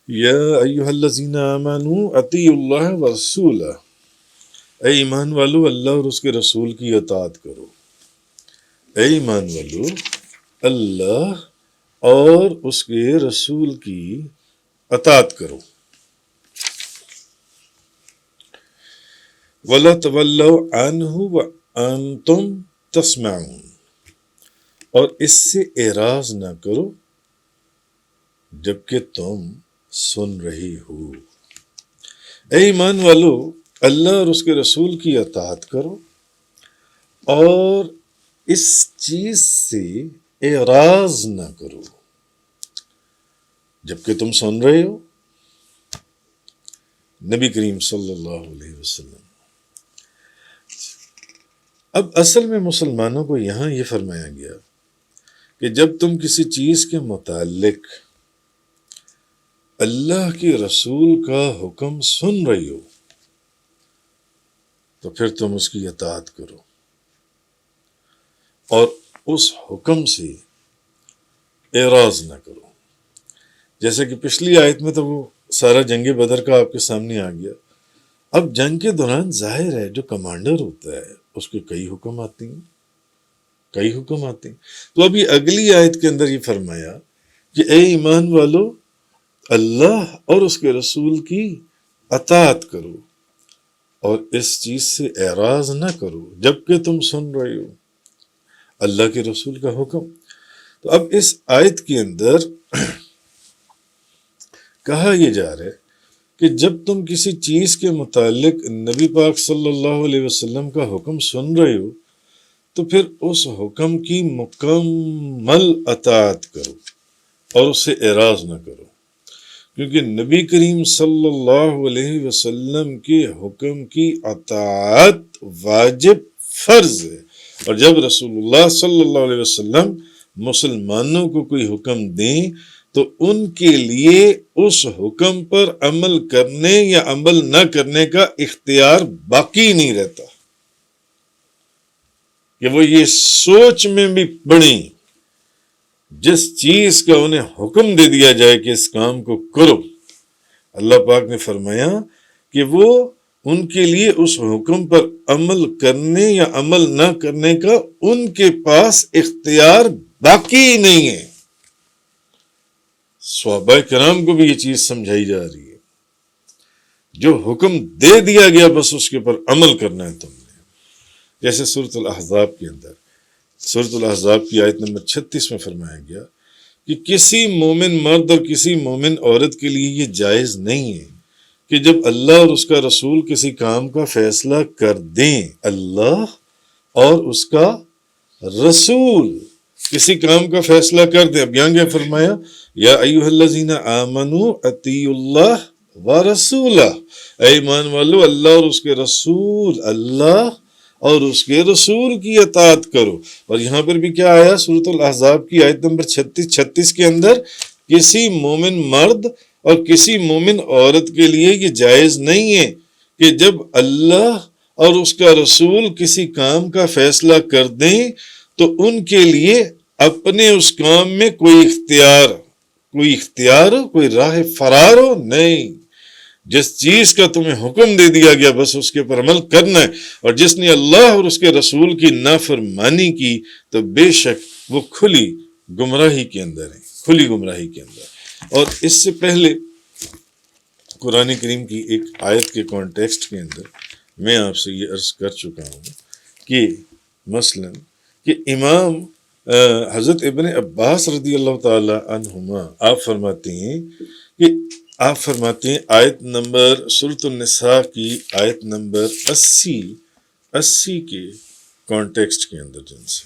یا ایہا الذین آمنوا اطیعوا اللہ ورسولہ، اے ایمان والو اللہ اور اس کے رسول کی اطاعت کرو۔ اے ایمان والو اللہ اور اس کے رسول کی اطاعت کرو۔ وَلَا تَوَلَّوْا عَنْهُ وَأَنْتُمْ تَسْمَعُونَ، اور اس سے اعراض نہ کرو جبکہ تم سن رہی ہو۔ اے ایمان والو اللہ اور اس کے رسول کی اطاعت کرو اور اس چیز سے اعراض نہ کرو جبکہ تم سن رہے ہو۔ نبی کریم صلی اللہ علیہ وسلم۔ اب اصل میں مسلمانوں کو یہاں یہ فرمایا گیا کہ جب تم کسی چیز کے متعلق اللہ کے رسول کا حکم سن رہی ہو تو پھر تم اس کی اطاعت کرو اور اس حکم سے اعراض نہ کرو۔ جیسے کہ پچھلی آیت میں تو وہ سارا جنگ بدر کا آپ کے سامنے آ گیا۔ اب جنگ کے دوران ظاہر ہے جو کمانڈر ہوتا ہے اس کے کئی حکم آتے ہیں۔ تو ابھی اگلی آیت کے اندر یہ فرمایا کہ اے ایمان والو اللہ اور اس کے رسول کی اطاعت کرو اور اس چیز سے اعراض نہ کرو جبکہ تم سن رہے ہو اللہ کے رسول کا حکم۔ تو اب اس آیت کے اندر کہا یہ جا رہا ہے کہ جب تم کسی چیز کے متعلق نبی پاک صلی اللہ علیہ وسلم کا حکم سن رہے ہو تو پھر اس حکم کی مکمل اطاعت کرو اور اس سے اعراض نہ کرو، کیونکہ نبی کریم صلی اللہ علیہ وسلم کے حکم کی اطاعت واجب فرض ہے۔ اور جب رسول اللہ صلی اللہ علیہ وسلم مسلمانوں کو کوئی حکم دیں تو ان کے لیے اس حکم پر عمل کرنے یا عمل نہ کرنے کا اختیار باقی نہیں رہتا کہ وہ یہ سوچ میں بھی پڑیں جس چیز کا انہیں حکم دے دیا جائے کہ اس کام کو کرو۔ اللہ پاک نے فرمایا کہ وہ ان کے لیے اس حکم پر عمل کرنے یا عمل نہ کرنے کا ان کے پاس اختیار باقی نہیں ہے۔ صحابہ کرام کو بھی یہ چیز سمجھائی جا رہی ہے، جو حکم دے دیا گیا بس اس کے اوپر عمل کرنا ہے تم نے۔ جیسے سورۃ الاحزاب کے اندر سورۃ الاحزاب کی آیت نمبر 36 میں فرمایا گیا کہ کسی مومن مرد اور کسی مومن عورت کے لیے یہ جائز نہیں ہے کہ جب اللہ اور اس کا رسول کسی کام کا فیصلہ کر دیں، اللہ اور اس کا رسول کسی کام کا فیصلہ کر دیں۔ اب یہاں کیا فرمایا؟ یا ایھا الذین آمنوا اطیعوا اللہ ورسولہ، اے ایمان والو اللہ اور اس کے رسول، اللہ اور اس کے رسول کی اطاعت کرو۔ اور یہاں پر بھی کیا آیا سورۃ الاحزاب کی آیت نمبر 36 کے اندر؟ کسی مومن مرد اور کسی مومن عورت کے لیے یہ جائز نہیں ہے کہ جب اللہ اور اس کا رسول کسی کام کا فیصلہ کر دیں تو ان کے لیے اپنے اس کام میں کوئی اختیار ہو، کوئی راہ فرار ہو، نہیں۔ جس چیز کا تمہیں حکم دے دیا گیا بس اس کے پر عمل کرنا ہے، اور جس نے اللہ اور اس کے رسول کی نافرمانی کی تو بے شک وہ کھلی گمراہی کے اندر ہے۔ اور اس سے پہلے قرآن کریم کی ایک آیت کے کانٹیکسٹ کے اندر میں آپ سے یہ عرض کر چکا ہوں کہ مثلا کہ امام حضرت ابن عباس رضی اللہ تعالی عنہما آپ فرماتے ہیں آیت نمبر سورۃ النساء کی آیت نمبر 80 کے کانٹیکسٹ کے اندر، جن سے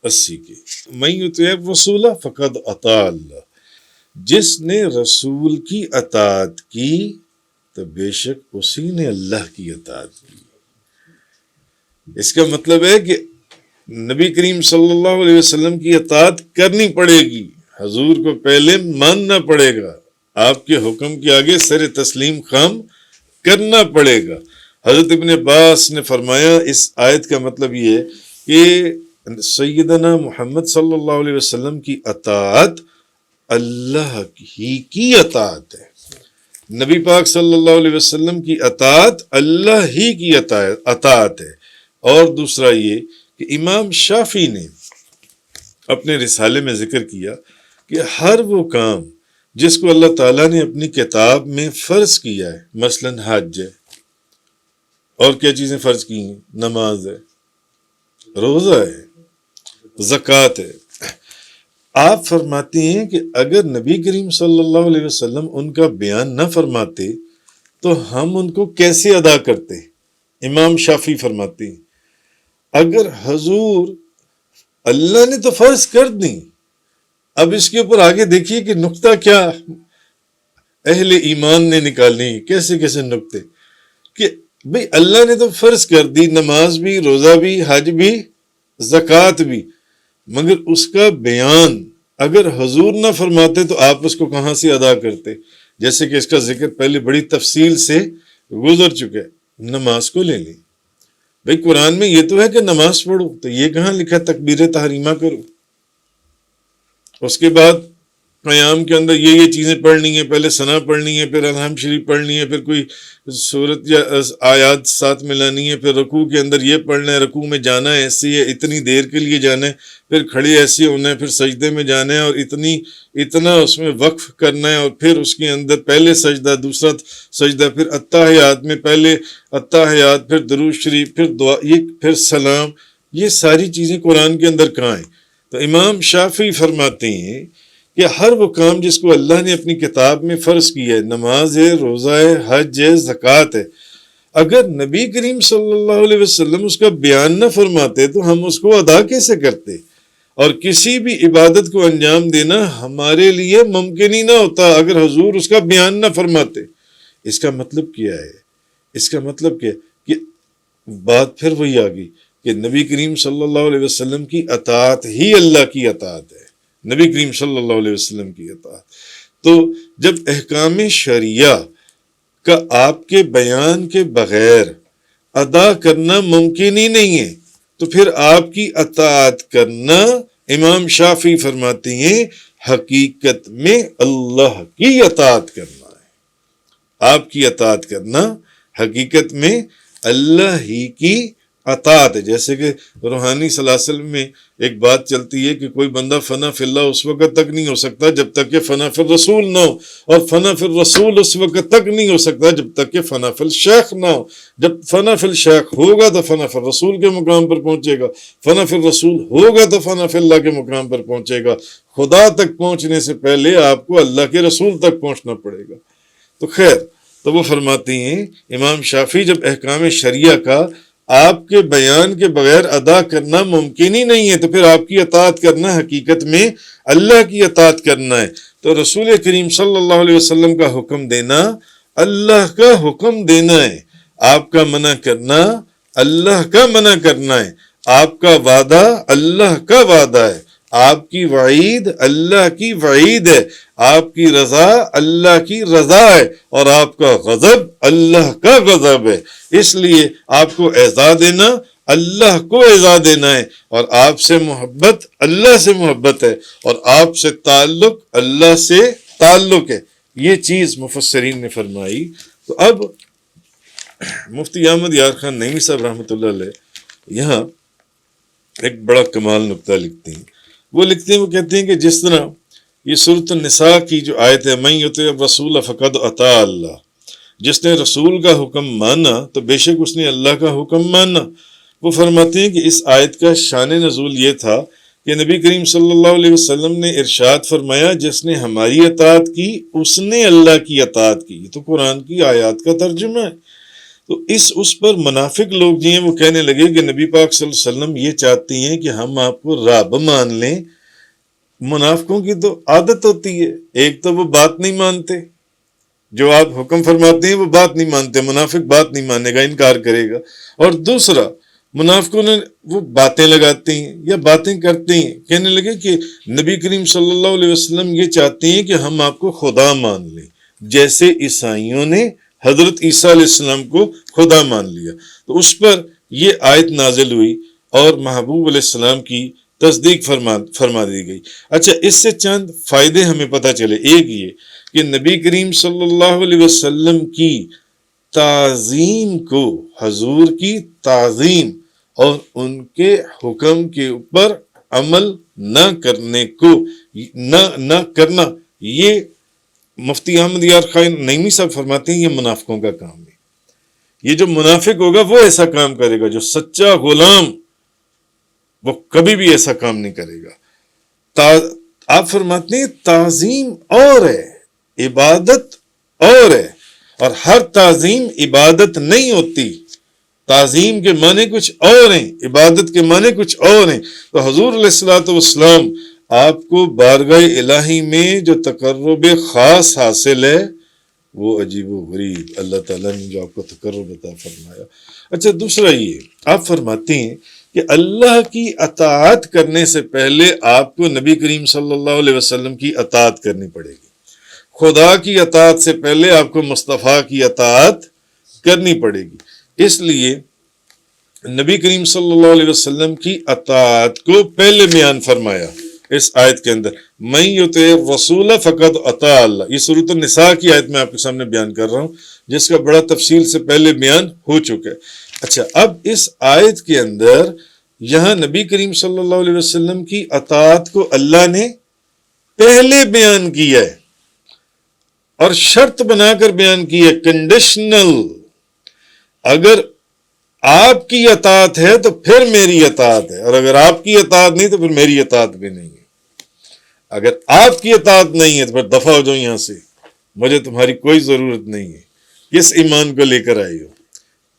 80 کے من یطیع الرسول فقد اطاع اللہ، جس نے رسول کی اطاعت کی تو بے شک اسی نے اللہ کی اطاعت کی۔ اس کا مطلب ہے کہ نبی کریم صلی اللہ علیہ وسلم کی اطاعت کرنی پڑے گی، حضور کو پہلے ماننا پڑے گا، آپ کے حکم کے آگے سر تسلیم خم کرنا پڑے گا۔ حضرت ابن عباس نے فرمایا اس آیت کا مطلب یہ ہے کہ سیدنا محمد صلی اللہ علیہ وسلم کی اطاعت اللہ ہی کی اطاعت ہے، نبی پاک صلی اللہ علیہ وسلم کی اطاعت اللہ ہی کی اطاعت ہے۔ اور دوسرا یہ کہ امام شافعی نے اپنے رسالے میں ذکر کیا کہ ہر وہ کام جس کو اللہ تعالیٰ نے اپنی کتاب میں فرض کیا ہے، مثلا حج ہے، اور کیا چیزیں فرض کی ہیں؟ نماز ہے، روزہ ہے، زکوٰۃ ہے۔ آپ فرماتے ہیں کہ اگر نبی کریم صلی اللہ علیہ وسلم ان کا بیان نہ فرماتے تو ہم ان کو کیسے ادا کرتے؟ امام شافعی فرماتے ہیں اگر حضور اللہ نے تو فرض کر دی، اب اس کے اوپر آگے دیکھیے کہ نقطہ کیا اہل ایمان نے نکالنے، کیسے کیسے نقطے، کہ بھئی اللہ نے تو فرض کر دی، نماز بھی، روزہ بھی، حج بھی، زکوٰۃ بھی، مگر اس کا بیان اگر حضور نہ فرماتے تو آپ اس کو کہاں سے ادا کرتے؟ جیسے کہ اس کا ذکر پہلے بڑی تفصیل سے گزر چکا ہے۔ نماز کو لے لیں، بھئی قرآن میں یہ تو ہے کہ نماز پڑھو، تو یہ کہاں لکھا تکبیر تحریمہ کرو؟ اس کے بعد قیام کے اندر یہ چیزیں پڑھنی ہیں، پہلے ثنا پڑھنی ہے، پھر الحمد شریف پڑھنی ہے، پھر کوئی صورت یا آیات ساتھ ملانی ہے، پھر رکوع کے اندر یہ پڑھنا ہے، رکوع میں جانا ہے ایسی ہے، اتنی دیر کے لیے جانا ہے، پھر کھڑے ایسے ہونا ہے، پھر سجدے میں جانا ہے اور اتنا اس میں وقف کرنا ہے، اور پھر اس کے اندر پہلے سجدہ، دوسرا سجدہ، پھر التحیات میں پہلے التحیات، پھر درود شریف، پھر دعا، یہ پھر سلام، یہ ساری چیزیں قرآن کے اندر کہاں ہیں؟ تو امام شافعی فرماتے ہیں کہ ہر وہ کام جس کو اللہ نے اپنی کتاب میں فرض کیا ہے، نماز ہے، روزہ ہے، حج ہے، زکوٰۃ ہے، اگر نبی کریم صلی اللہ علیہ وسلم اس کا بیان نہ فرماتے تو ہم اس کو ادا کیسے کرتے؟ اور کسی بھی عبادت کو انجام دینا ہمارے لیے ممکن ہی نہ ہوتا اگر حضور اس کا بیان نہ فرماتے۔ اس کا مطلب کیا ہے؟ اس کا مطلب کیا ہے کہ بات پھر وہی آ گئی کہ نبی کریم صلی اللہ علیہ وسلم کی اطاعت ہی اللہ کی اطاعت ہے، نبی کریم صلی اللہ علیہ وسلم کی اطاعت۔ تو جب احکام شریعہ کا آپ کے بیان کے بغیر ادا کرنا ممکن ہی نہیں ہے تو پھر آپ کی اطاعت کرنا، امام شافعی فرماتے ہیں، حقیقت میں اللہ کی اطاعت کرنا ہے۔ آپ کی اطاعت کرنا حقیقت میں اللہ ہی کی اطاعت ہے۔ جیسے کہ روحانی سلاسل میں ایک بات چلتی ہے کہ کوئی بندہ فنا فی اللہ اس وقت تک نہیں ہو سکتا جب تک کہ فنا فی الرسول نہ ہو، اور فنا فی الرسول اس وقت تک نہیں ہو سکتا جب تک کہ فنا فی الشیخ نہ ہو۔ جب فنا فی الشیخ ہوگا تو فنا فی الرسول کے مقام پر پہنچے گا، فنا فی الرسول ہوگا تو فنا فی اللہ کے مقام پر پہنچے گا۔ خدا تک پہنچنے سے پہلے آپ کو اللہ کے رسول تک پہنچنا پڑے گا۔ تو خیر، تو وہ فرماتے ہیں امام شافعی جب احکام شریعہ کا آپ کے بیان کے بغیر ادا کرنا ممکن ہی نہیں ہے تو پھر آپ کی اطاعت کرنا حقیقت میں اللہ کی اطاعت کرنا ہے۔ تو رسول کریم صلی اللہ علیہ وسلم کا حکم دینا اللہ کا حکم دینا ہے، آپ کا منع کرنا اللہ کا منع کرنا ہے، آپ کا وعدہ اللہ کا وعدہ ہے، آپ کی وعید اللہ کی وعید ہے، آپ کی رضا اللہ کی رضا ہے، اور آپ کا غضب اللہ کا غضب ہے۔ اس لیے آپ کو اعزا دینا اللہ کو اعزا دینا ہے، اور آپ سے محبت اللہ سے محبت ہے، اور آپ سے تعلق اللہ سے تعلق ہے۔ یہ چیز مفسرین نے فرمائی۔ تو اب مفتی احمد یار خان نعیمی صاحب رحمۃ اللہ علیہ یہاں ایک بڑا کمال نقطہ لکھتے ہیں۔ وہ کہتے ہیں کہ جس طرح یہ سورۃ النساء کی جو آیت ہے، من یطع الرسول فقد اطاع اللہ، جس نے رسول کا حکم مانا تو بے شک اس نے اللہ کا حکم مانا۔ وہ فرماتے ہیں کہ اس آیت کا شان نزول یہ تھا کہ نبی کریم صلی اللہ علیہ وسلم نے ارشاد فرمایا، جس نے ہماری اطاعت کی اس نے اللہ کی اطاعت کی۔ یہ تو قرآن کی آیات کا ترجمہ ہے۔ تو اس پر منافق لوگ جو ہیں وہ کہنے لگے کہ نبی پاک صلی اللہ علیہ وسلم یہ چاہتی ہیں کہ ہم آپ کو رب مان لیں۔ منافقوں کی تو عادت ہوتی ہے، ایک تو وہ بات نہیں مانتے، جو آپ حکم فرماتے ہیں وہ بات نہیں مانتے، منافق بات نہیں مانے گا، انکار کرے گا۔ اور دوسرا، منافقوں نے وہ باتیں لگاتے ہیں یا باتیں کرتے ہیں، کہنے لگے کہ نبی کریم صلی اللہ علیہ وسلم یہ چاہتے ہیں کہ ہم آپ کو خدا مان لیں، جیسے عیسائیوں نے حضرت عیسیٰ علیہ السلام کو خدا مان لیا۔ تو اس پر یہ آیت نازل ہوئی اور محبوب علیہ السلام کی تصدیق فرما دی گئی۔ اچھا، اس سے چند فائدے ہمیں پتہ چلے۔ ایک یہ کہ نبی کریم صلی اللہ علیہ وسلم کی تعظیم کو، حضور کی تعظیم اور ان کے حکم کے اوپر عمل نہ کرنے کو نہ کرنا، یہ مفتی احمد یار خان نعیمی صاحب فرماتے ہیں یہ منافقوں کا کام ہے۔ یہ جو منافق ہوگا وہ ایسا کام کرے گا، جو سچا غلام وہ کبھی بھی ایسا کام نہیں کرے گا۔ آپ فرماتے ہیں تعظیم اور ہے، عبادت اور ہے، اور ہر تعظیم عبادت نہیں ہوتی۔ تعظیم کے معنی کچھ اور ہیں، عبادت کے معنی کچھ اور ہیں۔ تو حضور علیہ الصلوۃ والسلام آپ کو بارگاہ الہی میں جو تقرب خاص حاصل ہے وہ عجیب و غریب اللہ تعالیٰ نے جو آپ کو تقرب عطا فرمایا۔ اچھا، دوسرا یہ آپ فرماتے ہیں کہ اللہ کی اطاعت کرنے سے پہلے آپ کو نبی کریم صلی اللہ علیہ وسلم کی اطاعت کرنی پڑے گی۔ خدا کی اطاعت سے پہلے آپ کو مصطفیٰ کی اطاعت کرنی پڑے گی۔ اس لیے نبی کریم صلی اللہ علیہ وسلم کی اطاعت کو پہلے بیان فرمایا اس آیت کے اندر، من یطع الرسول فقد اطاع اللہ۔ یہ سورۃ النساء کی آیت میں آپ کے سامنے بیان کر رہا ہوں، جس کا بڑا تفصیل سے پہلے بیان ہو چکا ہے۔ اچھا، اب اس آیت کے اندر یہاں نبی کریم صلی اللہ علیہ وسلم کی اطاعت کو اللہ نے پہلے بیان کیا ہے اور شرط بنا کر بیان کی ہے، کنڈیشنل۔ اگر آپ کی اطاعت ہے تو پھر میری اطاعت ہے، اور اگر آپ کی اطاعت نہیں تو پھر میری اطاعت بھی نہیں ہے۔ اگر آپ کی اطاعت نہیں ہے تو پھر دفع ہو جاؤ یہاں سے، مجھے تمہاری کوئی ضرورت نہیں ہے۔ کس ایمان کو لے کر آئی ہو؟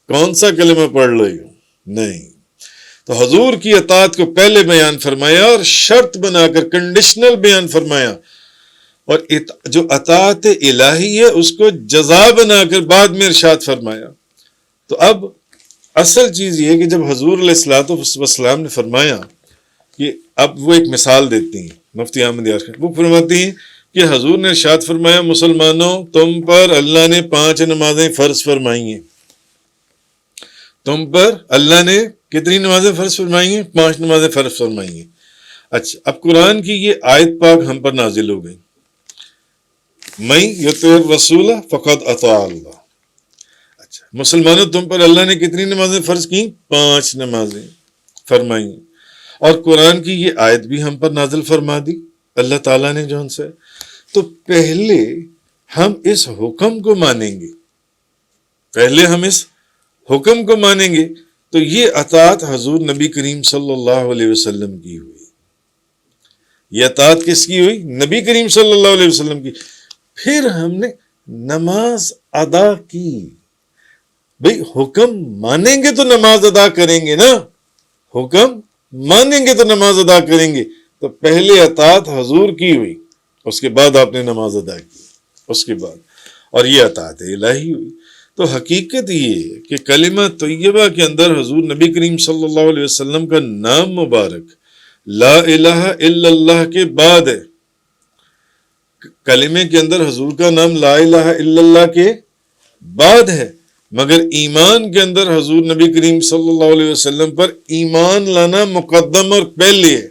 کون سا کلمہ پڑھ رہی ہو؟ نہیں۔ تو حضور کی اطاعت کو پہلے بیان فرمایا اور شرط بنا کر کنڈیشنل بیان فرمایا، اور جو اطاعت الہی ہے اس کو جزا بنا کر بعد میں ارشاد فرمایا۔ تو اب اصل چیز یہ ہے کہ جب حضور علیہ الصلوۃ والسلام نے فرمایا کہ اب وہ ایک مثال دیتی ہیں مفتی احمد یار خان، وہ فرماتی ہیں کہ حضور نے ارشاد فرمایا، مسلمانوں تم پر اللہ نے 5 نمازیں فرض فرمائی ہیں۔ تم پر اللہ نے کتنی نمازیں فرض فرمائی ہیں؟ 5 نمازیں فرض فرمائی ہیں۔ اچھا، اب قرآن کی یہ آیت پاک ہم پر نازل ہو گئی، من یطع الرسول فقد اطاع اللہ۔ اچھا، مسلمانوں تم پر اللہ نے کتنی نمازیں فرض کی؟ 5 نمازیں فرمائی ہیں، اور قرآن کی یہ آیت بھی ہم پر نازل فرما دی اللہ تعالیٰ نے جو ان سے۔ تو پہلے ہم اس حکم کو مانیں گے، پہلے ہم اس حکم کو مانیں گے، تو یہ اطاعت حضور نبی کریم صلی اللہ علیہ وسلم کی ہوئی۔ یہ اطاعت کس کی ہوئی؟ نبی کریم صلی اللہ علیہ وسلم کی۔ پھر ہم نے نماز ادا کی۔ بھئی حکم مانیں گے تو نماز ادا کریں گے نا، حکم مانیں گے تو نماز ادا کریں گے۔ تو پہلے اطاعت حضور کی ہوئی، اس کے بعد آپ نے نماز ادا کی، اس کے بعد، اور یہ اطاعت الہی ہوئی۔ تو حقیقت یہ ہے کہ کلمہ طیبہ کے اندر حضور نبی کریم صلی اللہ علیہ وسلم کا نام مبارک لا الہ الا اللہ کے بعد ہے۔ کلمے کے اندر حضور کا نام لا الہ الا اللہ کے بعد ہے، مگر ایمان کے اندر حضور نبی کریم صلی اللہ علیہ وسلم پر ایمان لانا مقدم اور پہلے ہے۔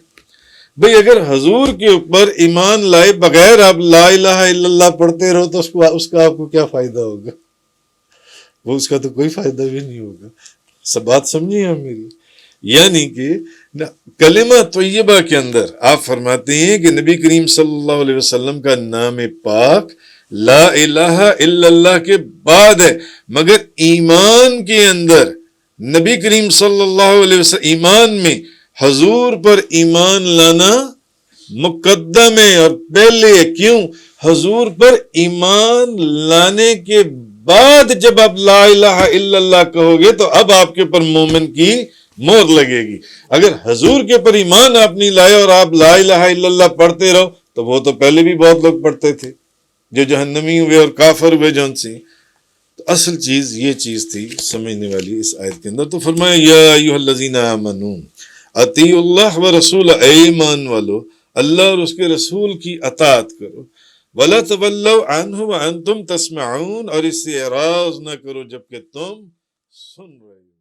بھئی اگر حضور کے اوپر ایمان لائے بغیر آپ لا الہ الا اللہ پڑھتے رہو تو اس کا آپ کو کیا فائدہ ہوگا؟ وہ اس کا تو کوئی فائدہ بھی نہیں ہوگا۔ سب بات سمجھیے آپ میری، یعنی کہ کلمہ طیبہ کے اندر آپ فرماتے ہیں کہ نبی کریم صلی اللہ علیہ وسلم کا نام پاک لا الہ الا اللہ کے بعد ہے، مگر ایمان کے اندر نبی کریم صلی اللہ علیہ وسلم، ایمان میں حضور پر ایمان لانا مقدم ہے اور پہلے ہے۔ کیوں؟ حضور پر ایمان لانے کے بعد جب آپ لا الہ الا اللہ کہو گے تو اب آپ کے اوپر مومن کی مہر لگے گی۔ اگر حضور کے اوپر ایمان آپ نہیں لائے اور آپ لا الہ الا اللہ پڑھتے رہو تو وہ تو پہلے بھی بہت لوگ پڑھتے تھے جو جہنمی ہوئے اور کافر ہوئے جون سے۔ تو اصل چیز یہ چیز تھی سمجھنے والی اس آیت کے اندر۔ تو فرمایا یا ایھا الذین آمنوا اطیعوا اللہ ورسولہ، اے ایمان والو اللہ اور اس کے رسول کی اطاعت کرو، وَلَا تَوَلَّوْا عَنْهُ وَأَنْتُمْ تَسْمَعُونَ، اور اس سے اعراض نہ کرو جبکہ تم سن رہے ہو۔